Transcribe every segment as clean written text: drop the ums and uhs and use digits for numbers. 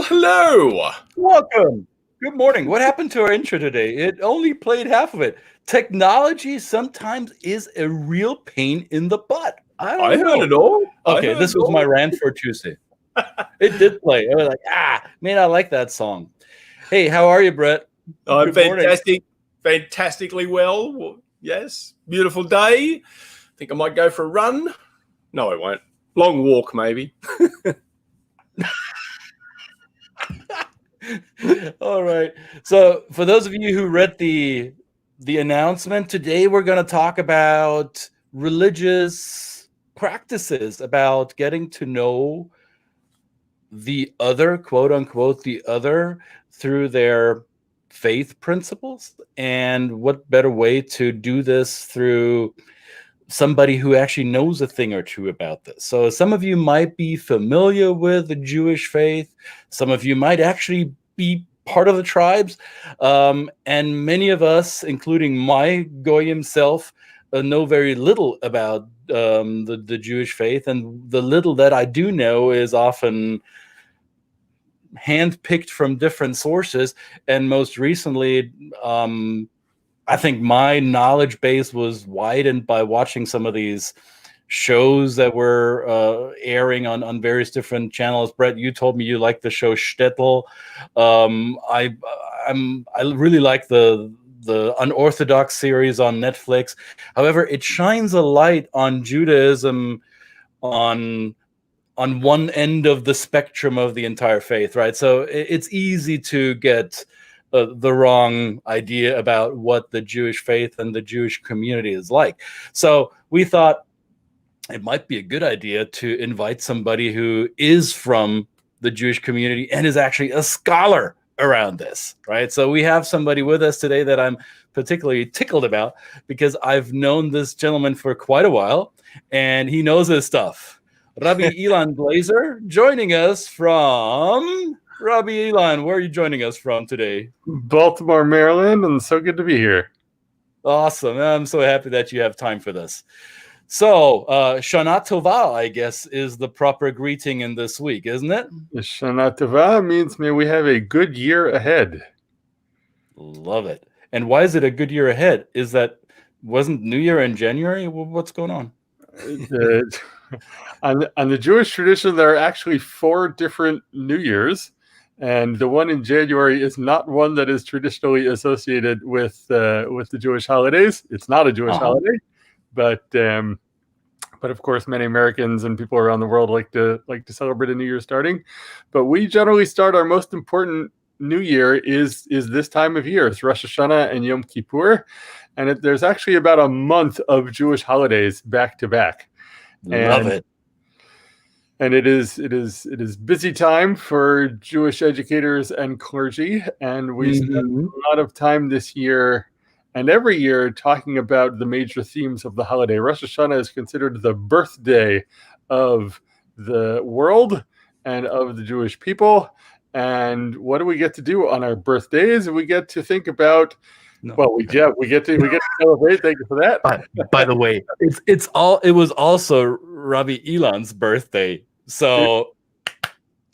hello. Welcome. Good morning. What happened to our intro today? It only played half of it. Technology sometimes is a real pain in the butt. I I don't heard know. it all. Okay, this was my rant for Tuesday. It did play. I was like, man, I like that song. Hey, how are you, Brett? I'm Good morning. fantastic. Fantastically well. Yes. Beautiful day. Think I might go for a run. No, I won't. Long walk, maybe. All right. So for those of you who read the announcement, today we're going to talk about religious practices, about getting to know the other, quote unquote, the other through their faith principles. And what better way to do this through somebody who actually knows a thing or two about this. So some of you might be familiar with the Jewish faith. Some of you might actually be part of the tribes. And many of us, including my Goyim self, know very little about the Jewish faith. And the little that I do know is often handpicked from different sources. And most recently, I think my knowledge base was widened by watching some of these shows that were airing on various different channels. Brett, you told me you like the show Shtetl. I really like the Unorthodox series on Netflix. However, it shines a light on Judaism on one end of the spectrum of the entire faith, right? So it's easy to get the wrong idea about what the Jewish faith and the Jewish community is like. So we thought it might be a good idea to invite somebody who is from the Jewish community and is actually a scholar around this, right? So we have somebody with us today that I'm particularly tickled about because I've known this gentleman for quite a while and he knows his stuff. Rabbi Ilan Glazer joining us from... Rabbi Ilan, where are you joining us from today? Baltimore, Maryland, and so good to be here. Awesome. I'm so happy that you have time for this. So, Shana Tova, I guess, is the proper greeting in this week, isn't it? Shana Tova means may we have a good year ahead. Love it. And why is it a good year ahead? Wasn't New Year in January? What's going on? On the Jewish tradition, there are actually 4 different New Years, and the one in January is not one that is traditionally associated with the Jewish holidays. It's not a Jewish holiday, but of course, many Americans and people around the world like to celebrate a New Year starting. But we generally start our most important New Year is this time of year. It's Rosh Hashanah and Yom Kippur, and there's actually about a month of Jewish holidays back to back. Love it. And it is busy time for Jewish educators and clergy, and we spend a lot of time this year and every year talking about the major themes of the holiday. Rosh Hashanah is considered the birthday of the world and of the Jewish people. And what do we get to do on our birthdays? We get to think about. No. Well, we get to celebrate. Thank you for that. By the way, it was also Rabbi Ilan's birthday. So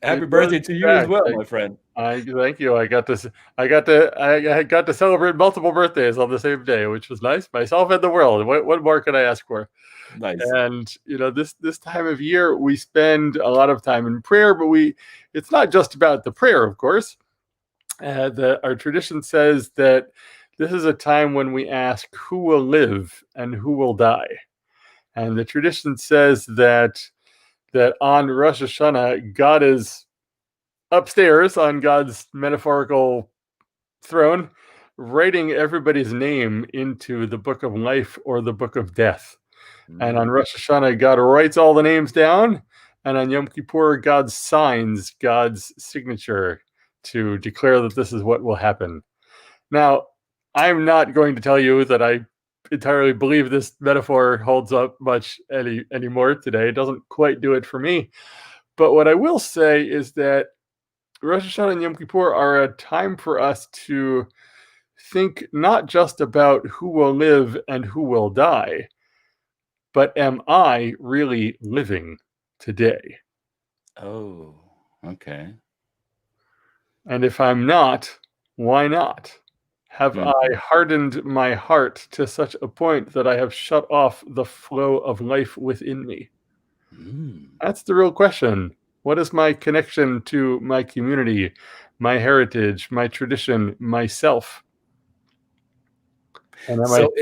happy birthday to you as well, my friend. Thank you. I got to celebrate multiple birthdays on the same day, which was nice. Myself and the world. What more could I ask for? Nice. And this time of year we spend a lot of time in prayer, but it's not just about the prayer, of course. Our tradition says that this is a time when we ask who will live and who will die. And the tradition says that on Rosh Hashanah, God is upstairs on God's metaphorical throne, writing everybody's name into the book of life or the book of death. And on Rosh Hashanah, God writes all the names down. And on Yom Kippur, God signs God's signature to declare that this is what will happen. Now, I'm not going to tell you that I entirely believe this metaphor holds up much anymore today. It doesn't quite do it for me. But what I will say is that Rosh Hashanah and Yom Kippur are a time for us to think not just about who will live and who will die, but am I really living today? Oh, okay. And if I'm not, why not? Have Mm. I hardened my heart to such a point that I have shut off the flow of life within me? Mm. That's the real question. What is my connection to my community, my heritage, my tradition, myself? And am I So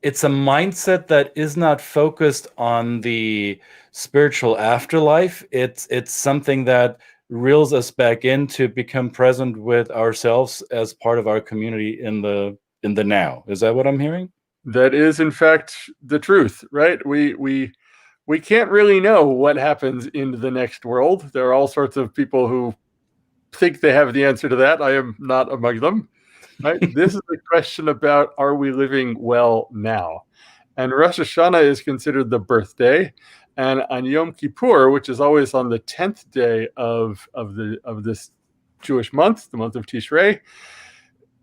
it's a mindset that is not focused on the spiritual afterlife. It's something that reels us back in to become present with ourselves as part of our community in the now. Is that what I'm hearing? that is in fact the truth, right? We can't really know what happens in the next world. There are all sorts of people who think they have the answer to that. I am not among them. Right? This is a question about, are we living well now? And Rosh Hashanah is considered the birthday, and on Yom Kippur, which is always on the 10th day of this Jewish month, the month of Tishrei,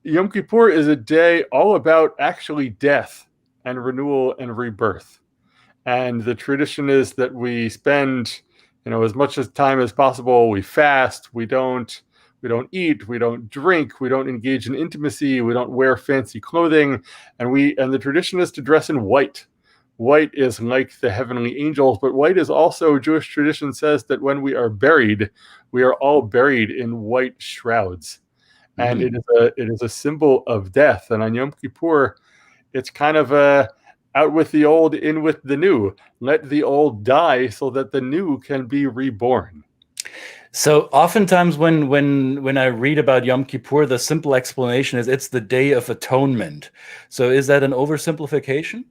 Yom Kippur is a day all about actually death and renewal and rebirth. And the tradition is that we spend, as much as time as possible. We fast. We don't eat. We don't drink. We don't engage in intimacy. We don't wear fancy clothing. And the tradition is to dress in white. White is like the heavenly angels, but white is also, Jewish tradition says that when we are buried, we are all buried in white shrouds. And Mm. it is a symbol of death. And on Yom Kippur, it's kind of a out with the old, in with the new. Let the old die so that the new can be reborn. So oftentimes when I read about Yom Kippur, the simple explanation is it's the Day of Atonement. So is that an oversimplification?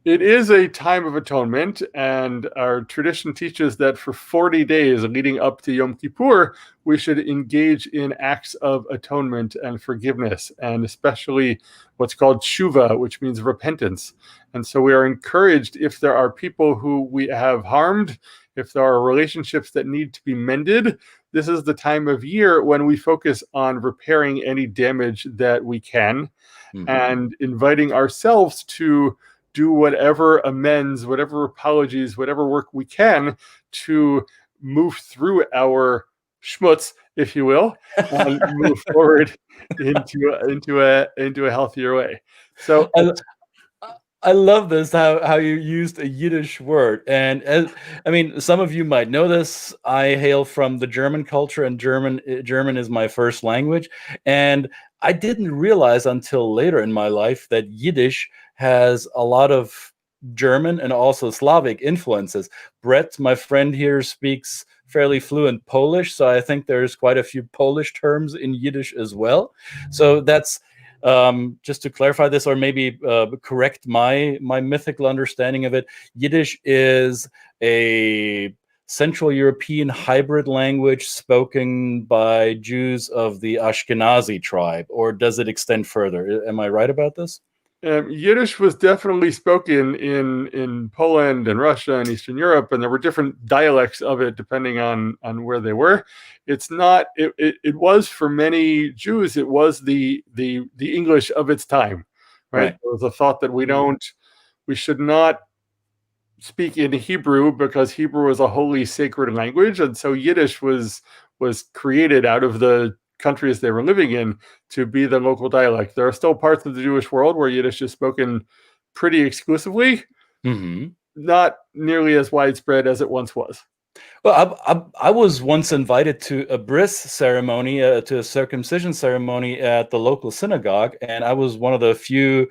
It is a time of atonement, and our tradition teaches that for 40 days leading up to Yom Kippur, we should engage in acts of atonement and forgiveness, and especially what's called tshuva, which means repentance. And so we are encouraged, if there are people who we have harmed, if there are relationships that need to be mended, this is the time of year when we focus on repairing any damage that we can, and inviting ourselves to do whatever amends, whatever apologies, whatever work we can to move through our schmutz, if you will, and move forward into a healthier way. So I, I love this how you used a Yiddish word, and I mean, some of you might know this. I hail from the German culture, and German is my first language, and I didn't realize until later in my life that Yiddish has a lot of German and also Slavic influences. Brett, my friend here, speaks fairly fluent Polish, so I think there's quite a few Polish terms in Yiddish as well. So that's just to clarify this, or maybe correct my mythical understanding of it. Yiddish is a Central European hybrid language spoken by Jews of the Ashkenazi tribe, or does it extend further? Am I right about this? Yiddish was definitely spoken in Poland and Russia and Eastern Europe, and there were different dialects of it depending on where they were. It's not. It was for many Jews. It was the English of its time, right? Right. There was a thought that we should not speak in Hebrew because Hebrew was a holy, sacred language, and so Yiddish was created out of the countries they were living in to be the local dialect. There are still parts of the Jewish world where Yiddish is spoken pretty exclusively, not nearly as widespread as it once was. Well, I was once invited to a bris ceremony, to a circumcision ceremony at the local synagogue, and I was one of the few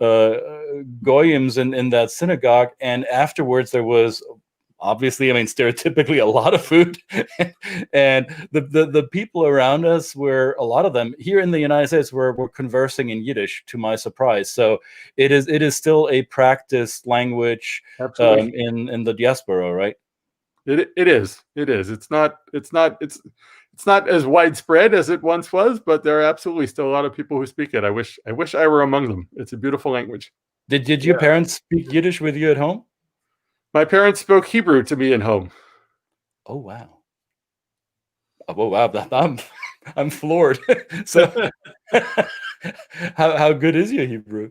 goyims in that synagogue. And afterwards, there was obviously, I mean, stereotypically, a lot of food, and the people around us were, a lot of them here in the United States were conversing in Yiddish, to my surprise. So it is still a practiced language in the diaspora, right? It is. It's not as widespread as it once was, but there are absolutely still a lot of people who speak it. I wish I were among them. It's a beautiful language. Did your parents speak Yiddish with you at home? My parents spoke Hebrew to me at home. Oh wow! Oh wow! I'm floored. So, how good is your Hebrew?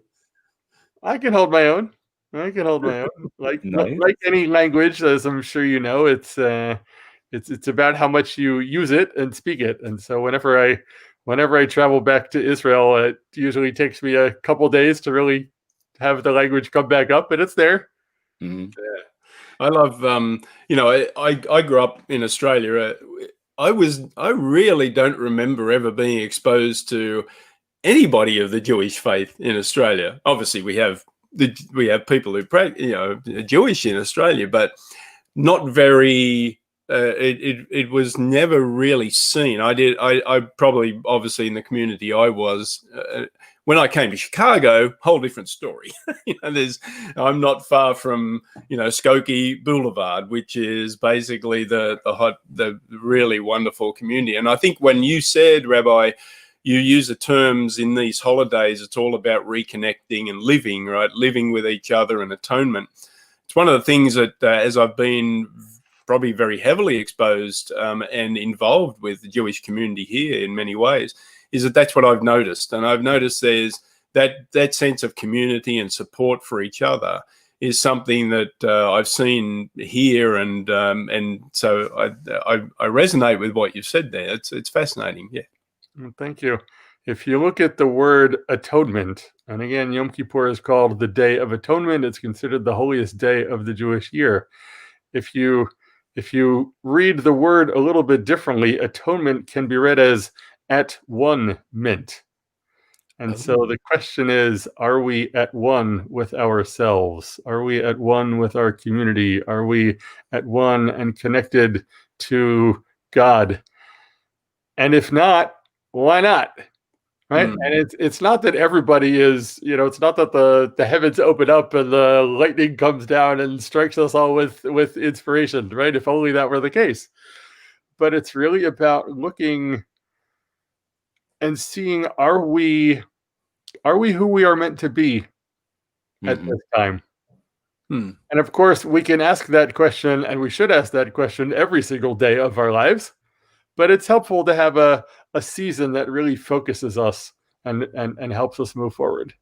I can hold my own. Like Nice. any language, as I'm sure you know, it's It's about how much you use it and speak it. And so whenever I travel back to Israel, it usually takes me a couple days to really have the language come back up, but it's there. Mhm. Yeah. I love, I grew up in Australia. I really don't remember ever being exposed to anybody of the Jewish faith in Australia. Obviously, we have people who are Jewish in Australia, but not very. It was never really seen. I probably, obviously, in the community I was. When I came to Chicago, whole different story. I'm not far from Skokie Boulevard, which is basically the really wonderful community. And I think when you said, Rabbi, you use the terms in these holidays, it's all about reconnecting and living, right? Living with each other and atonement. It's one of the things that, as I've been probably very heavily exposed and involved with the Jewish community here in many ways, is that's what I've noticed. And I've noticed there's that sense of community and support for each other is something that I've seen here, and so I resonate with what you've said there. It's fascinating. Yeah. Well, thank you. If you look at the word atonement, and again, Yom Kippur is called the Day of Atonement. It's considered the holiest day of the Jewish year. If you read the word a little bit differently, atonement can be read as at one mint. And so the question is, are we at one with ourselves? Are we at one with our community? Are we at one and connected to God? And if not, why not? Right? And it's not that everybody is, it's not that the heavens open up and the lightning comes down and strikes us all with inspiration, right? If only that were the case. But it's really about looking and seeing, are we who we are meant to be at this time? And of course, we can ask that question, and we should ask that question every single day of our lives. But it's helpful to have a season that really focuses us and helps us move forward.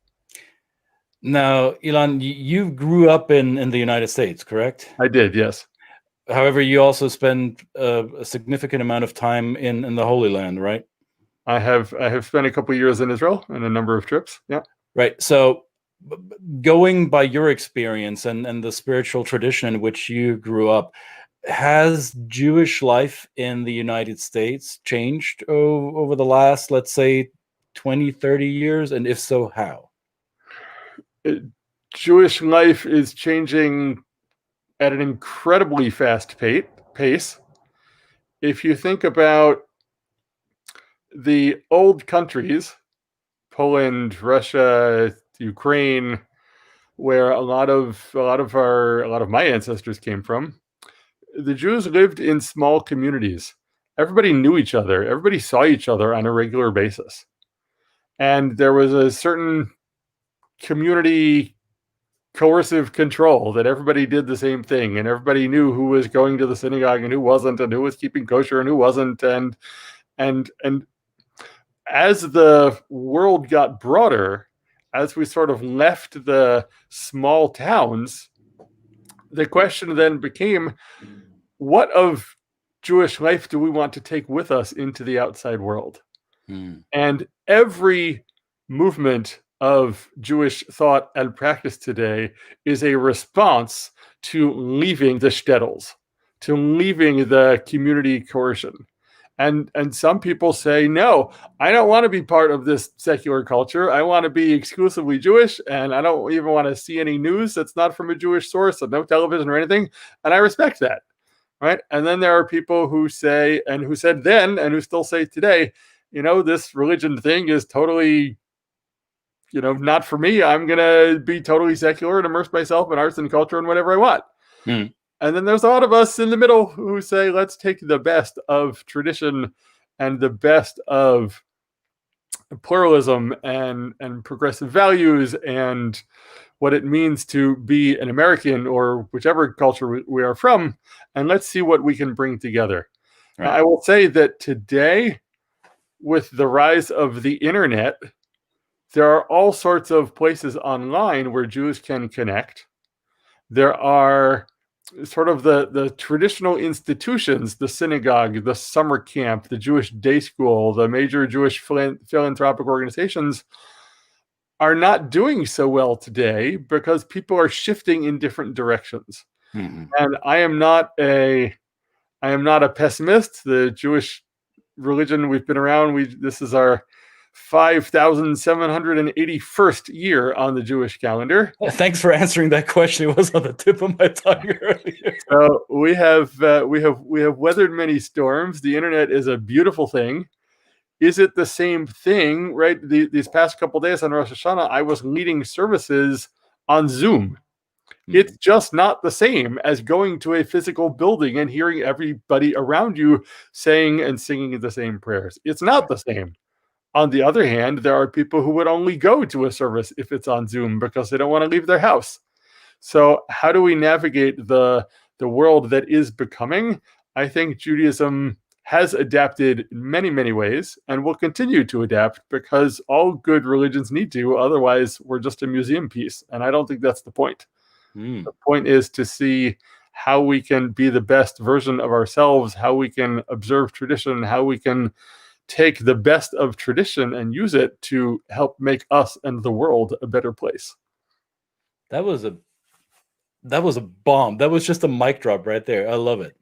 Now, Ilan, you grew up in the United States, correct? I did, yes. However, you also spent a significant amount of time in the Holy Land, right? I have spent a couple of years in Israel and a number of trips. Yeah. Right. So going by your experience and the spiritual tradition in which you grew up, has Jewish life in the United States changed over the last, let's say, 20, 30 years? And if so, how? Jewish life is changing at an incredibly fast pace. If you think about the old countries, Poland, Russia, Ukraine, where a lot of my ancestors came from, the Jews lived in small communities. Everybody knew each other. Everybody saw each other on a regular basis. And there was a certain community coercive control that everybody did the same thing, and everybody knew who was going to the synagogue and who wasn't, and who was keeping kosher and who wasn't. And as the world got broader, as we sort of left the small towns, the question then became, what of Jewish life do we want to take with us into the outside world? And every movement of Jewish thought and practice today is a response to leaving the shtetls, to leaving the community coercion. And some people say, no, I don't want to be part of this secular culture. I want to be exclusively Jewish, and I don't even want to see any news that's not from a Jewish source, and no television or anything. And I respect that, right? And then there are people who say, and who said then, and who still say today, this religion thing is totally, not for me. I'm going to be totally secular and immerse myself in arts and culture and whatever I want. And then there's a lot of us in the middle who say, let's take the best of tradition and the best of pluralism and progressive values and what it means to be an American or whichever culture we are from, and let's see what we can bring together. Right. I will say that today, with the rise of the internet, there are all sorts of places online where Jews can connect. There are sort of the traditional institutions, the synagogue, the summer camp, the Jewish day school, the major Jewish philanthropic organizations are not doing so well today because people are shifting in different directions. Mm-hmm. And I am not a pessimist. The Jewish religion, we've been around. This is our 5,781st year on the Jewish calendar. Thanks for answering that question. It was on the tip of my tongue earlier. So we have weathered many storms. The internet is a beautiful thing. Is it the same thing, right? These past couple of days on Rosh Hashanah, I was leading services on Zoom. It's just not the same as going to a physical building and hearing everybody around you saying and singing the same prayers. It's not the same. On the other hand, there are people who would only go to a service if it's on Zoom because they don't want to leave their house. So how do we navigate the world that is becoming? I think Judaism has adapted in many, many ways and will continue to adapt because all good religions need to. Otherwise, we're just a museum piece. And I don't think that's the point. The point is to see how we can be the best version of ourselves, how we can observe tradition, how we can take the best of tradition and use it to help make us and the world a better place. That was a bomb. That was just a mic drop right there. I love it.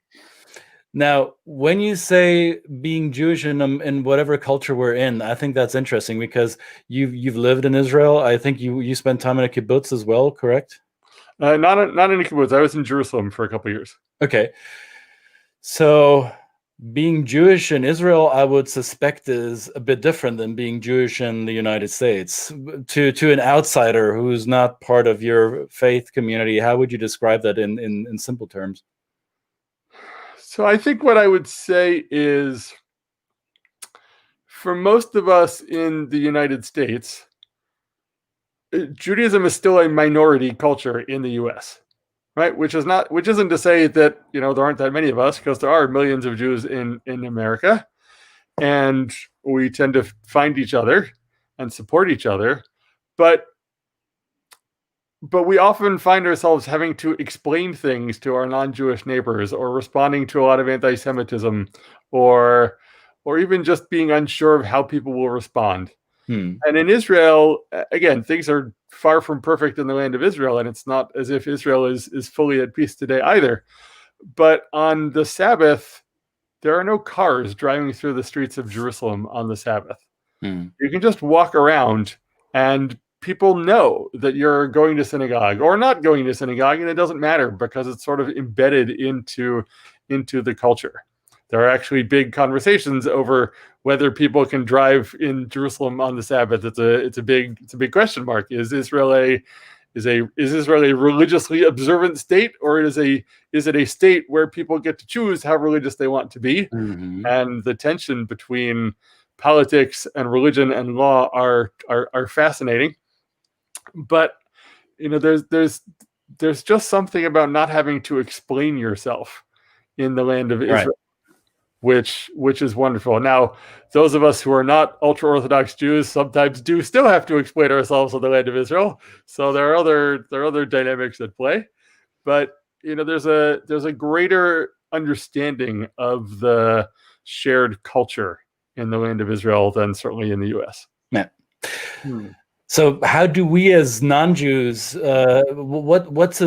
Now, when you say being Jewish in whatever culture we're in, I think that's interesting because you've lived in Israel. I think you spent time in a kibbutz as well, correct? Not in a kibbutz. I was in Jerusalem for a couple of years. Okay. So being Jewish in Israel, I would suspect, is a bit different than being Jewish in the United States. To an outsider who's not part of your faith community, how would you describe that in simple terms? So I think what I would say is, for most of us in the United States, Judaism is still a minority culture in the U.S., right? Which isn't to say that, there aren't that many of us, because there are millions of Jews in America, and we tend to find each other and support each other, but we often find ourselves having to explain things to our non-Jewish neighbors, or responding to a lot of anti-Semitism, or even just being unsure of how people will respond. And in Israel, again, things are far from perfect in the land of Israel, and it's not as if Israel is fully at peace today either. But on the Sabbath, there are no cars driving through the streets of Jerusalem on the Sabbath. You can just walk around, and people know that you're going to synagogue or not going to synagogue, and it doesn't matter because it's sort of embedded into the culture. There are actually big conversations over whether people can drive in Jerusalem on the Sabbath. It's a big question mark. Is Israel a religiously observant state, or is it a state where people get to choose how religious they want to be? And the tension between politics and religion and law are fascinating. But there's just something about not having to explain yourself in the land of Israel. Right. Which is wonderful. Now, those of us who are not ultra-Orthodox Jews sometimes do still have to explain ourselves in the land of Israel. So there are other dynamics at play. But there's a greater understanding of the shared culture in the land of Israel than certainly in the U.S. Yeah. So how do we as non-Jews, what's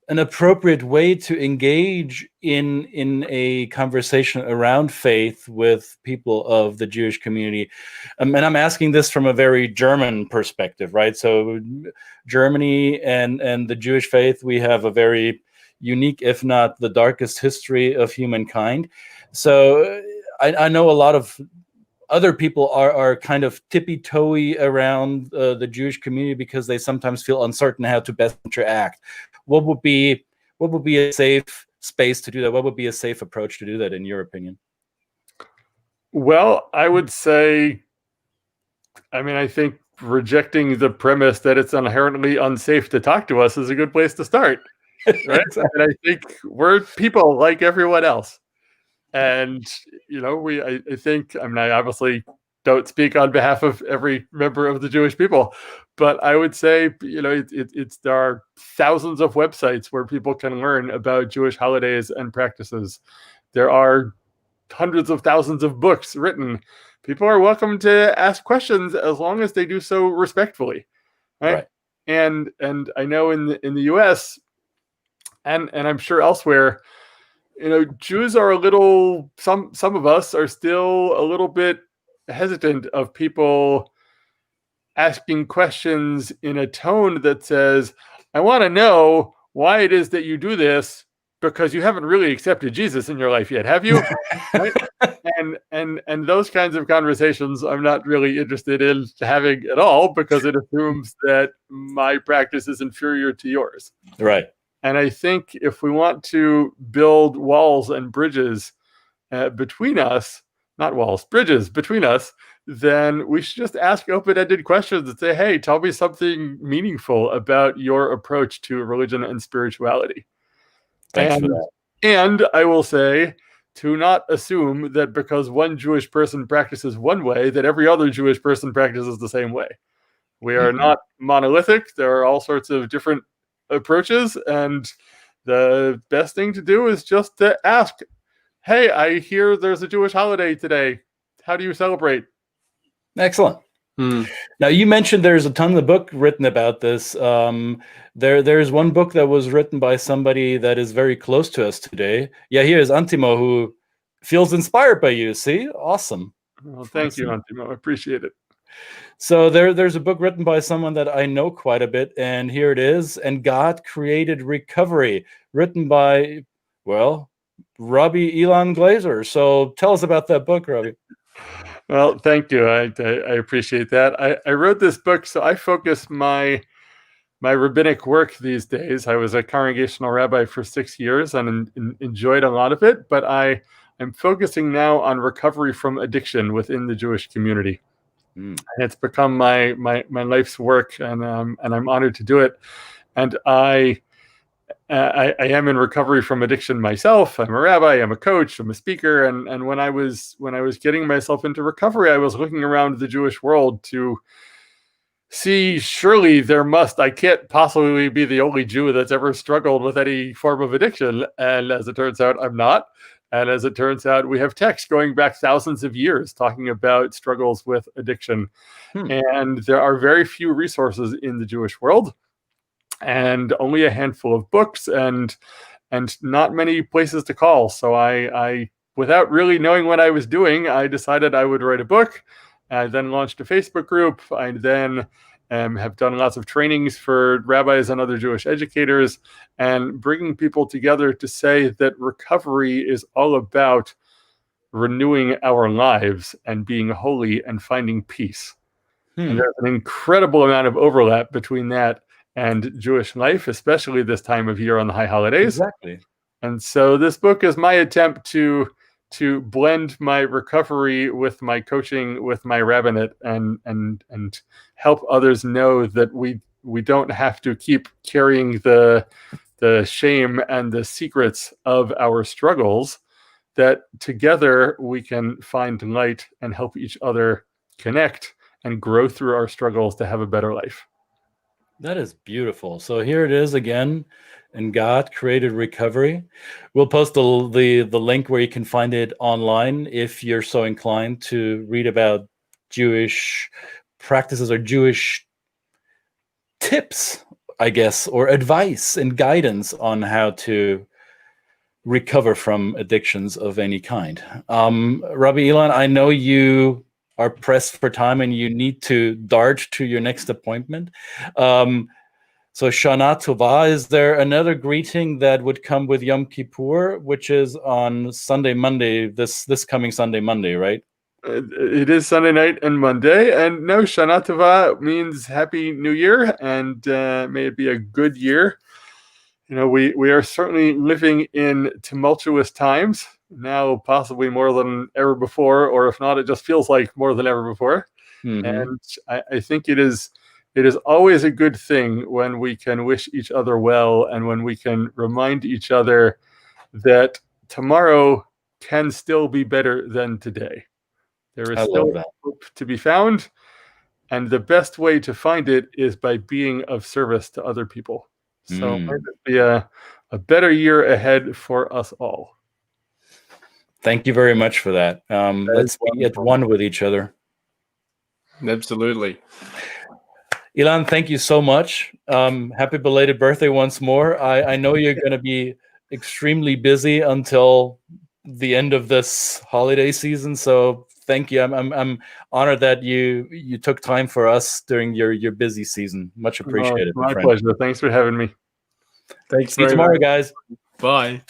an appropriate way to engage in a conversation around faith with people of the Jewish community? And I'm asking this from a very German perspective, right? So Germany and the Jewish faith, we have a very unique, if not the darkest history of humankind. So I know a lot of other people are kind of tippy-toey around the Jewish community because they sometimes feel uncertain how to best interact. What would be a safe space to do that? What would be a safe approach to do that, in your opinion? Well, I would say, I think rejecting the premise that it's inherently unsafe to talk to us is a good place to start, right? Exactly. And I think we're people like everyone else. And, I think, I obviously don't speak on behalf of every member of the Jewish people, but I would say, there are thousands of websites where people can learn about Jewish holidays and practices. There are hundreds of thousands of books written. People are welcome to ask questions as long as they do so respectfully, right? And I know in the U.S. and I'm sure elsewhere, Jews are a little. Some of us are still a little bit hesitant of people asking questions in a tone that says, "I want to know why it is that you do this, because you haven't really accepted Jesus in your life yet, have you?" Right? And those kinds of conversations I'm not really interested in having at all, because it assumes that my practice is inferior to yours. Right. And I think if we want to build walls and bridges between us, not walls, bridges between us, then we should just ask open-ended questions and say, "Hey, tell me something meaningful about your approach to religion and spirituality." Thanks for that. And I will say, to not assume that because one Jewish person practices one way, that every other Jewish person practices the same way. We are not monolithic. There are all sorts of different approaches, and the best thing to do is just to ask, "Hey, I hear there's a Jewish holiday today. How do you celebrate?" Excellent. Now, you mentioned there's a ton of book written about this. There's one book that was written by somebody that is very close to us today. Yeah, here's Antimo, who feels inspired by you. See? Awesome. Well, thank you, Antimo. I appreciate it. So there's a book written by someone that I know quite a bit, and here it is. And God Created Recovery, written by, well, Rabbi Ilan Glazer. So tell us about that book, Rabbi. Well, thank you. I appreciate that. I wrote this book, so I focus my rabbinic work these days. I was a congregational rabbi for 6 years and enjoyed a lot of it, but I'm focusing now on recovery from addiction within the Jewish community. And it's become my life's work, and I'm honored to do it. And I am in recovery from addiction myself. I'm a rabbi, I'm a coach, I'm a speaker, and when I was getting myself into recovery, I was looking around the Jewish world to see, surely I can't possibly be the only Jew that's ever struggled with any form of addiction. And as it turns out, I'm not. And as it turns out, we have texts going back thousands of years talking about struggles with addiction. And there are very few resources in the Jewish world, and only a handful of books, and not many places to call. So I without really knowing what I was doing, I decided I would write a book. I then launched a Facebook group. I then have done lots of trainings for rabbis and other Jewish educators, and bringing people together to say that recovery is all about renewing our lives and being holy and finding peace. And there's an incredible amount of overlap between that and Jewish life, especially this time of year on the high holidays. Exactly. And so this book is my attempt to blend my recovery with my coaching, with my rabbinate, and help others know that we don't have to keep carrying the shame and the secrets of our struggles, that together we can find light and help each other connect and grow through our struggles to have a better life. That is beautiful. So here it is again, and God Created Recovery. We'll post the link where you can find it online if you're so inclined to read about Jewish practices or Jewish tips, I guess, or advice and guidance on how to recover from addictions of any kind. Rabbi Ilan, I know you are pressed for time and you need to dart to your next appointment. So Shana Tova, is there another greeting that would come with Yom Kippur, which is on Monday, this coming Sunday, Monday, right? It is Sunday night and Monday. And no, Shana Tova means Happy New Year, and may it be a good year. We are certainly living in tumultuous times now, possibly more than ever before, or if not, it just feels like more than ever before. And I think it is always a good thing when we can wish each other well, and when we can remind each other that tomorrow can still be better than today. There is I still love that. hope to be found, and the best way to find it is by being of service to other people. So might it be a better year ahead for us all. Thank you very much for that. Let's be at one with each other. Absolutely. Ilan, thank you so much. Happy belated birthday once more. I know you're going to be extremely busy until the end of this holiday season. So thank you. I'm honored that you took time for us during your busy season. Much appreciated. My friend. pleasure. Thanks for having me. Thanks See you very tomorrow, much. guys. Bye.